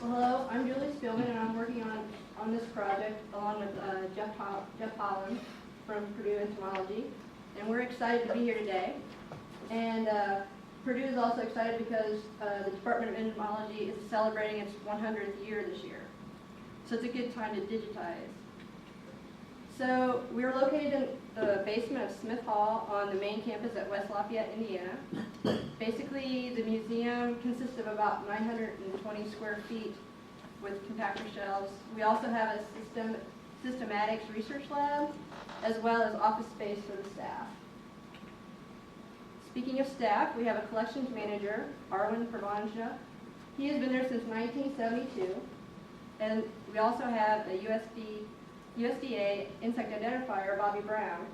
Well, hello, I'm Julie Speelman, and I'm working on this project along with Jeff Holland from Purdue Entomology, and we're excited to be here today. And Purdue is also excited because the Department of Entomology is celebrating its 100th year this year, so it's a good time to digitize. So we are located in the basement of Smith Hall on the main campus at West Lafayette, Indiana. Basically, the museum consists of about 920 square feet with compactor shelves. We also have a systematics research lab, as well as office space for the staff. Speaking of staff, we have a collections manager, Arlen Pravanja. He has been there since 1972. And we also have a USDA insect identifier, Bobby Brown.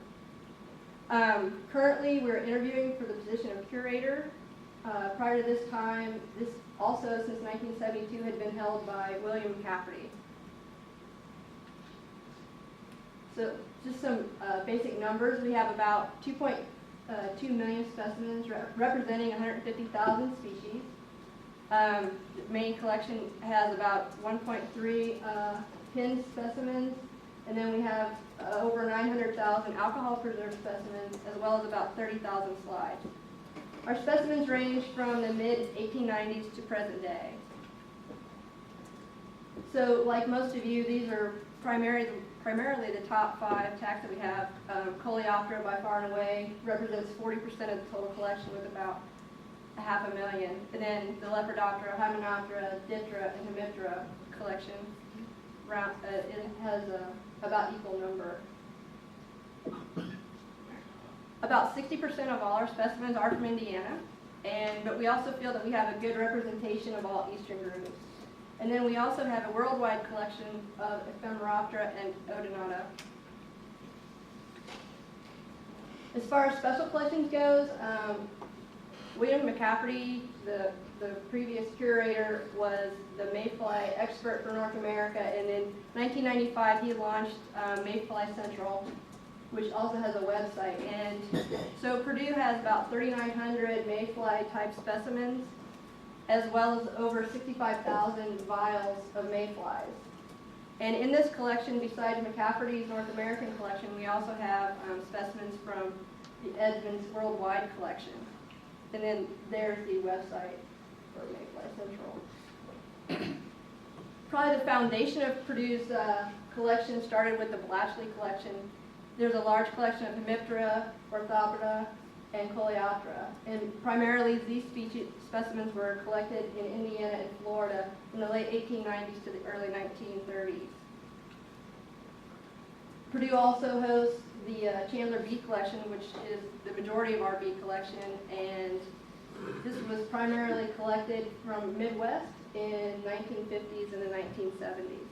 Currently, we're interviewing for the position of curator. Prior to this time, this also since 1972 had been held by William McCafferty. So just some basic numbers. We have about 2.2 million specimens representing 150,000 species. The main collection has about 1.3 pinned specimens. And then we have over 900,000 alcohol preserved specimens, as well as about 30,000 slides. Our specimens range from the mid-1890s to present day. So like most of you, these are primarily the top 5 taxa that we have. Coleoptera by far and away represents 40% of the total collection with about 500,000. And then the Lepidoptera, Hymenoptera, Diptera, and Hemiptera collection it has about equal number. About 60% of all our specimens are from Indiana, but we also feel that we have a good representation of all eastern groups. And then we also have a worldwide collection of Ephemeroptera and Odonata. As far as special collections goes, William McCafferty, the previous curator, was the mayfly expert for North America, and in 1995 he launched Mayfly Central, which also has a website. And so Purdue has about 3,900 mayfly type specimens, as well as over 65,000 vials of mayflies. And in this collection, besides McCafferty's North American collection, we also have specimens from the Edmonds Worldwide collection. And then there's the website for Mayfly Central. Probably the foundation of Purdue's collection started with the Blatchley collection. There's a large collection of Hemiptera, Orthoptera, and Coleoptera. And primarily these specimens were collected in Indiana and Florida in the late 1890s to the early 1930s. Purdue also hosts the Chandler Bee Collection, which is the majority of our bee collection, and this was primarily collected from Midwest in 1950s and the 1970s.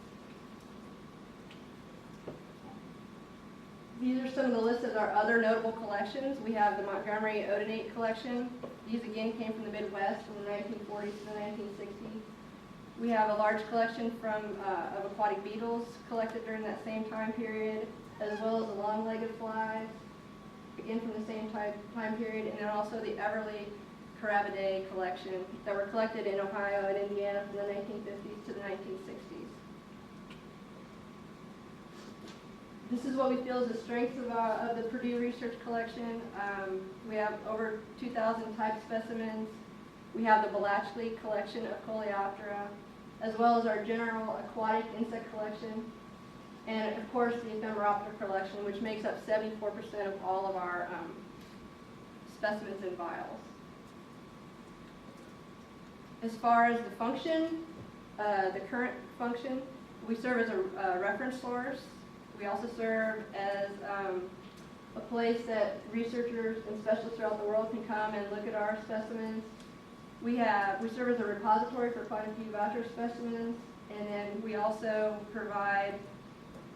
These are some of the lists of our other notable collections. We have the Montgomery Odonate collection. These again came from the Midwest from the 1940s to the 1960s. We have a large collection of aquatic beetles collected during that same time period, as well as the long-legged flies, again from the same time period, and then also the Everly Carabidae collection that were collected in Ohio and Indiana from the 1950s to the 1960s. This is what we feel is the strength of the Purdue Research Collection. We have over 2,000 type specimens. We have the Blatchley collection of Coleoptera, as well as our general aquatic insect collection, and of course the Ephemeroptera collection, which makes up 74% of all of our specimens and vials. As far as the function, the current function, we serve as a reference source. We also serve as a place that researchers and specialists throughout the world can come and look at our specimens. We serve as a repository for quite a few voucher specimens, and then we also provide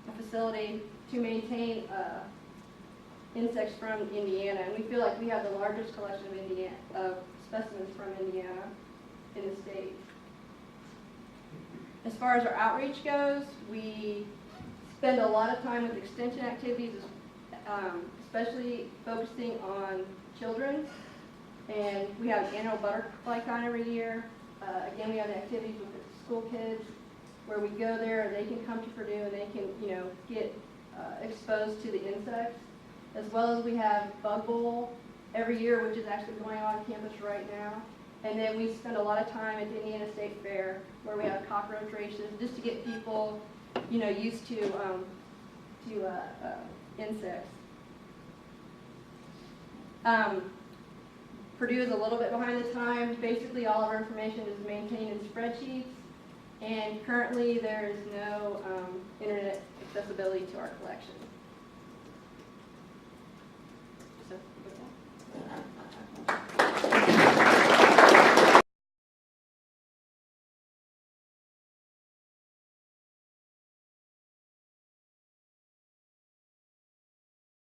a facility to maintain insects from Indiana, and we feel like we have the largest collection of specimens from Indiana in the state. As far as our outreach goes, we spend a lot of time with extension activities, especially focusing on children. And we have an annual butterfly con every year. Again, we have activities with the school kids, where we go there and they can come to Purdue and they can, you know, get exposed to the insects. As well as we have Bug Bowl every year, which is actually going on campus right now. And then we spend a lot of time at the Indiana State Fair, where we have cockroach races, just to get people, you know, used to insects. Purdue is a little bit behind the times. Basically, all of our information is maintained in spreadsheets, and currently there is no internet accessibility to our collection.